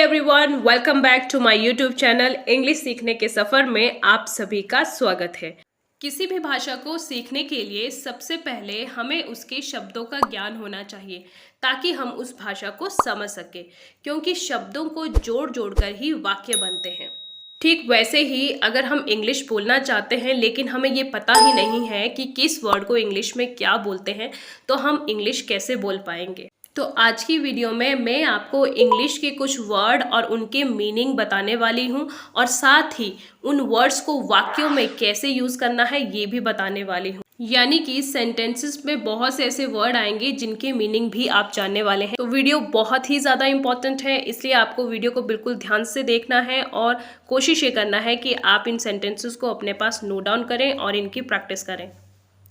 Everyone, welcome back to my YouTube channel. English सीखने के सफ़र में आप सभी का स्वागत है। किसी भी भाषा को सीखने के लिए सबसे पहले हमें उसके शब्दों का ज्ञान होना चाहिए ताकि हम उस भाषा को समझ सकें, क्योंकि शब्दों को जोड़ जोड़ कर ही वाक्य बनते हैं। ठीक वैसे ही अगर हम इंग्लिश बोलना चाहते हैं लेकिन हमें ये पता ही नहीं है कि किस वर्ड को इंग्लिश में क्या बोलते हैं, तो हम इंग्लिश कैसे बोल पाएंगे। तो आज की वीडियो में मैं आपको इंग्लिश के कुछ वर्ड और उनके मीनिंग बताने वाली हूँ और साथ ही उन वर्ड्स को वाक्यों में कैसे यूज़ करना है ये भी बताने वाली हूँ। यानी कि सेंटेंसेस में बहुत से ऐसे वर्ड आएंगे जिनके मीनिंग भी आप जानने वाले हैं। तो वीडियो बहुत ही ज़्यादा इंपॉर्टेंट है, इसलिए आपको वीडियो को बिल्कुल ध्यान से देखना है और कोशिश ये करना है कि आप इन सेंटेंसेस को अपने पास नोट डाउन करें और इनकी प्रैक्टिस करें।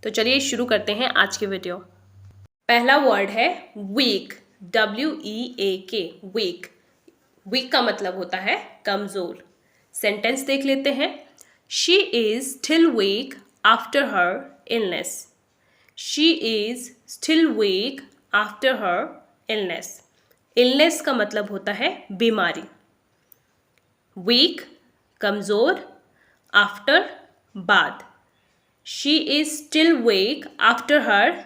तो चलिए शुरू करते हैं आज की वीडियो। पहला वर्ड है वीक, WEAK, वीक। वीक का मतलब होता है कमजोर। सेंटेंस देख लेते हैं। She is still weak after her illness. She is still weak after her illness. Illness का मतलब होता है बीमारी। वीक कमजोर, आफ्टर बाद। She is still weak after her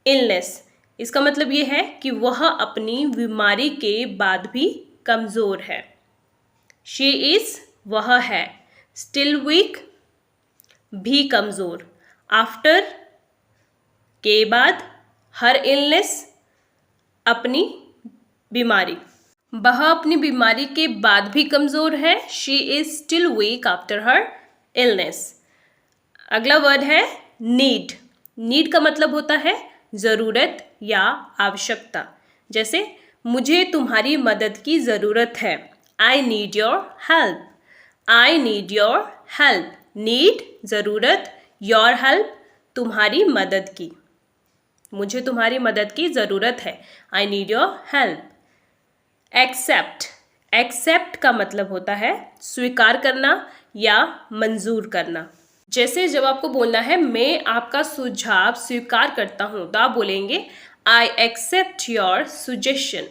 illness, इसका मतलब ये है कि वह अपनी बीमारी के बाद भी कमज़ोर है। शी इज़ वह है, स्टिल वीक भी कमज़ोर, आफ्टर के बाद, हर इलनेस अपनी बीमारी, वह अपनी बीमारी के बाद भी कमज़ोर है। She is still weak after her illness. अगला वर्ड है नीड। नीड का मतलब होता है ज़रूरत या आवश्यकता। जैसे मुझे तुम्हारी मदद की ज़रूरत है। I need your help. I need your help. Need ज़रूरत, योर हेल्प तुम्हारी मदद की। मुझे तुम्हारी मदद की ज़रूरत है। I need your help. Accept. Accept का मतलब होता है स्वीकार करना या मंजूर करना। जैसे जब आपको बोलना है मैं आपका सुझाव स्वीकार करता हूँ, तो आप बोलेंगे I accept your suggestion.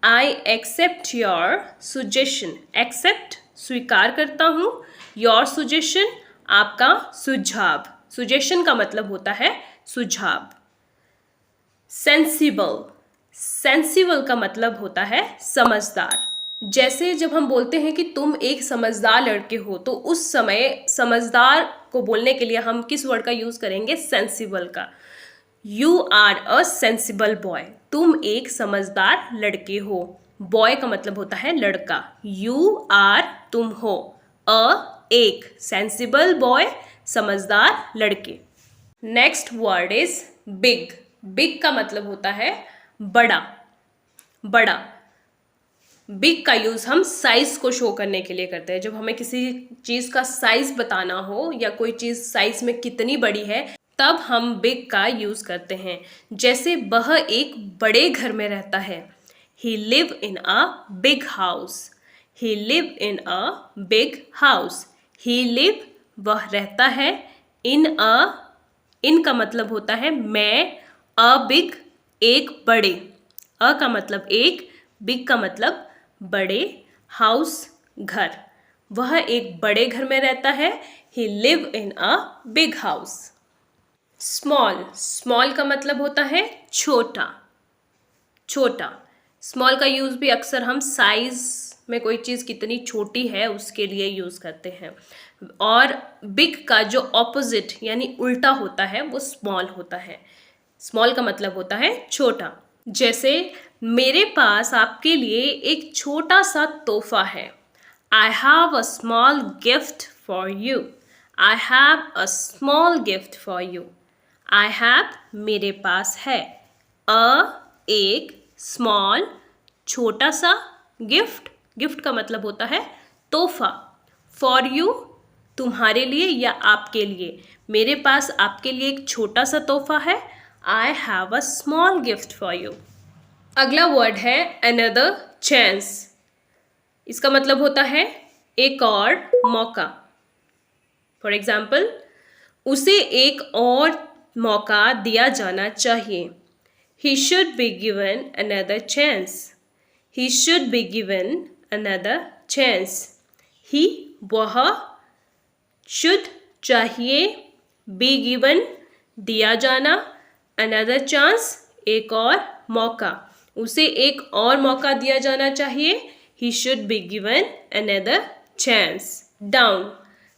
I accept your suggestion. Accept स्वीकार करता हूँ, योर सुजेशन आपका सुझाव। सुजेशन का मतलब होता है सुझाव। सेंसिबल। सेंसिबल का मतलब होता है समझदार। जैसे जब हम बोलते हैं कि तुम एक समझदार लड़के हो, तो उस समय समझदार को बोलने के लिए हम किस वर्ड का यूज़ करेंगे? सेंसिबल का। You are a sensible boy. तुम एक समझदार लड़के हो। बॉय का मतलब होता है लड़का। यू आर तुम हो, एक सेंसिबल बॉय समझदार लड़के। Next word is big. Big का मतलब होता है बड़ा। बड़ा। बिग का यूज़ हम साइज़ को शो करने के लिए करते हैं। जब हमें किसी चीज़ का साइज़ बताना हो या कोई चीज़ साइज़ में कितनी बड़ी है, तब हम बिग का यूज़ करते हैं। जैसे वह एक बड़े घर में रहता है। He live in a big house. He live in a big house. He live वह रहता है, इन अ, इन का मतलब होता है मैं, अ बिग एक बड़े, अ का मतलब एक, बिग का मतलब बड़े, हाउस घर। वह एक बड़े घर में रहता है। He live in a big house. Small. Small का मतलब होता है छोटा। छोटा। स्मॉल का यूज़ भी अक्सर हम साइज में कोई चीज़ कितनी छोटी है उसके लिए यूज़ करते हैं। और बिग का जो ऑपोजिट यानी उल्टा होता है वो स्मॉल होता है। स्मॉल का मतलब होता है छोटा। जैसे मेरे पास आपके लिए एक छोटा सा तोहफा है। I have a small gift for you. I have a small gift for you. I have मेरे पास है, एक, स्मॉल छोटा सा, गिफ्ट, गिफ्ट का मतलब होता है तोहफा, फॉर यू तुम्हारे लिए या आपके लिए। मेरे पास आपके लिए एक छोटा सा तोहफा है। I have a small gift for you. अगला वर्ड है अनदर चांस। इसका मतलब होता है एक और मौका। फॉर एग्जाम्पल, उसे एक और मौका दिया जाना चाहिए। He should be given another chance. He should be given another chance. He वह, should चाहिए, be given दिया जाना, another chance एक और मौका, उसे एक और मौका दिया जाना चाहिए. He should be given another chance. Down.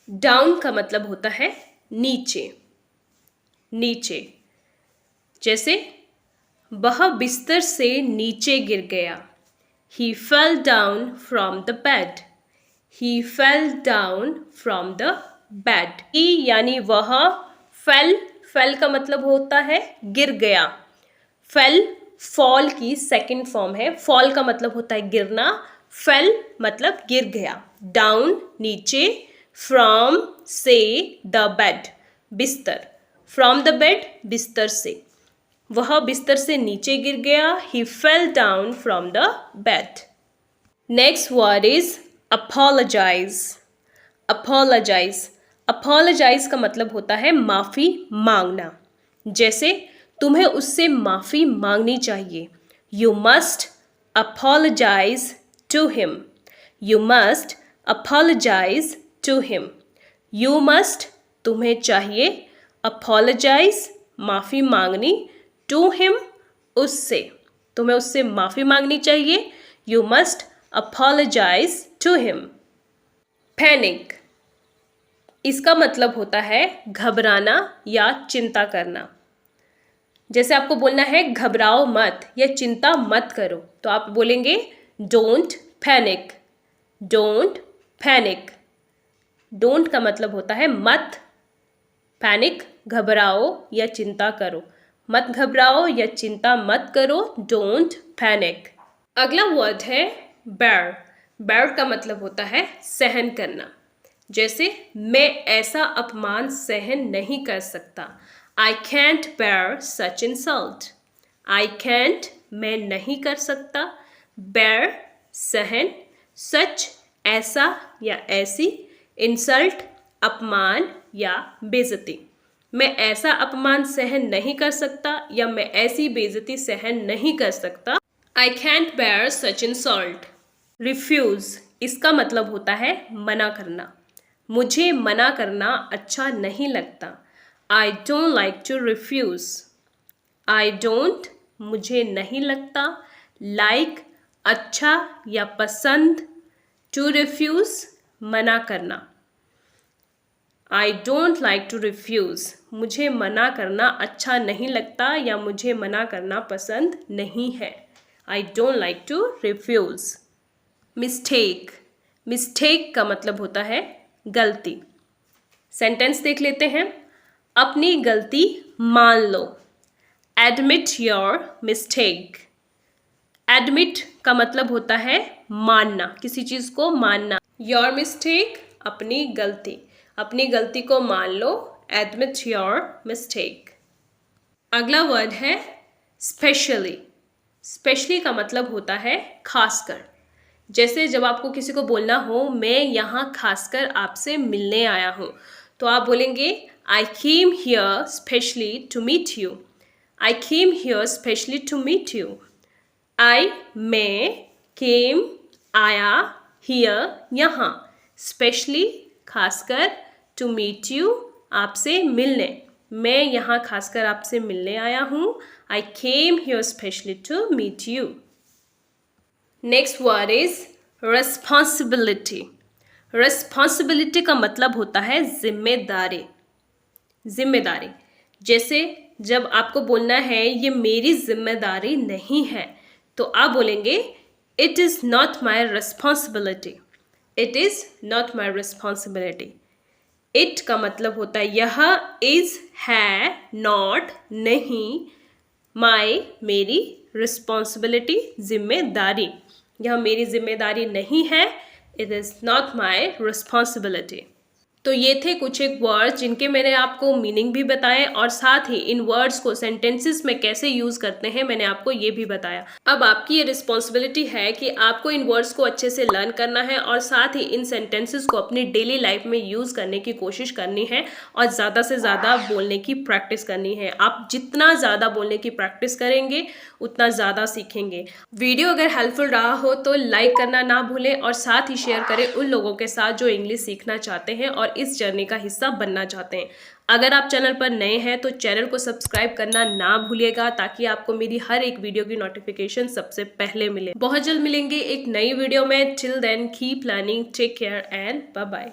Down का मतलब होता है नीचे, नीचे. जैसे वह बिस्तर से नीचे गिर गया. He fell down from the bed. He fell down from the bed. He यानी वह, fell, fell का मतलब होता है गिर गया. fell fall की सेकंड फॉर्म है. fall का मतलब होता है गिरना, fell मतलब गिर गया. down नीचे, from से, the bed बिस्तर, from the bed बिस्तर से. वह बिस्तर से नीचे गिर गया. He fell down from the bed. Next word is apologize. Apologize. Apologize का मतलब होता है माफ़ी मांगना. जैसे तुम्हें उससे माफ़ी मांगनी चाहिए. You must apologize to him. You must apologize to him. You must तुम्हें चाहिए, apologize माफ़ी मांगनी, to him उससे, तुम्हें उससे माफ़ी मांगनी चाहिए. You must apologize to him. Panic. इसका मतलब होता है घबराना या चिंता करना. जैसे आपको बोलना है घबराओ मत या चिंता मत करो, तो आप बोलेंगे don't panic. Don't panic. Don't का मतलब होता है मत, पैनिक घबराओ या चिंता करो. मत घबराओ या चिंता मत करो, डोंट पैनिक. अगला वर्ड है बेयर. बेयर का मतलब होता है सहन करना. जैसे मैं ऐसा अपमान सहन नहीं कर सकता. I can't bear such insult. I can't मैं नहीं कर सकता. bear सहन, such ऐसा या ऐसी, insult अपमान या बेइज्जती. मैं ऐसा अपमान सहन नहीं कर सकता या मैं ऐसी बेइज्जती सहन नहीं कर सकता. I can't bear such insult. Refuse. इसका मतलब होता है मना करना. मुझे मना करना अच्छा नहीं लगता. I don't like to refuse. I don't मुझे नहीं लगता, like अच्छा या पसंद, to refuse मना करना. I don't like to refuse. मुझे मना करना अच्छा नहीं लगता या मुझे मना करना पसंद नहीं है. I don't like to refuse. Mistake. Mistake का मतलब होता है गलती. सेंटेंस देख लेते हैं. अपनी गलती मान लो. Admit your mistake. Admit का मतलब होता है मानना, किसी चीज़ को मानना. Your mistake अपनी गलती, अपनी गलती को मान लो. Admit your mistake. अगला वर्ड है specially. Specially का मतलब होता है खासकर. जैसे जब आपको किसी को बोलना हो मैं यहाँ खासकर आपसे मिलने आया हूँ, तो आप बोलेंगे I came here specially to meet you. I came here specially to meet you. I मैं, came आया, here यहाँ, specially खासकर, to meet you आपसे मिलने. मैं यहाँ खासकर आपसे मिलने आया हूँ. I came here specially to meet you. Next word is responsibility. Responsibility का मतलब होता है जिम्मेदारी. जिम्मेदारी. जैसे जब आपको बोलना है ये मेरी जिम्मेदारी नहीं है, तो आप बोलेंगे it is not my responsibility. It is not my responsibility. It का मतलब होता है यह, इज़ है, नॉट नहीं, माई मेरी, रिस्पॉन्सिबिलिटी जिम्मेदारी. यह मेरी जिम्मेदारी नहीं है. It is not my responsibility. तो ये थे कुछ एक वर्ड्स जिनके मैंने आपको मीनिंग भी बताए और साथ ही इन वर्ड्स को सेंटेंसेस में कैसे यूज करते हैं मैंने आपको ये भी बताया। अब आपकी ये रिस्पॉन्सिबिलिटी है कि आपको इन वर्ड्स को अच्छे से लर्न करना है और साथ ही इन सेंटेंसेस को अपनी डेली लाइफ में यूज करने की कोशिश करनी है और ज्यादा से ज्यादा बोलने की प्रैक्टिस करनी है। आप जितना ज्यादा बोलने की प्रैक्टिस करेंगे उतना ज्यादा सीखेंगे। वीडियो अगर हेल्पफुल रहा हो तो लाइक करना ना भूलें और साथ ही शेयर करें उन लोगों के साथ जो इंग्लिश सीखना चाहते हैं और इस जर्नी का हिस्सा बनना चाहते हैं। अगर आप चैनल पर नए हैं तो चैनल को सब्सक्राइब करना ना भूलिएगा ताकि आपको मेरी हर एक वीडियो की नोटिफिकेशन सबसे पहले मिले। बहुत जल्द मिलेंगे एक नई वीडियो में। Till then keep learning, take care and bye bye.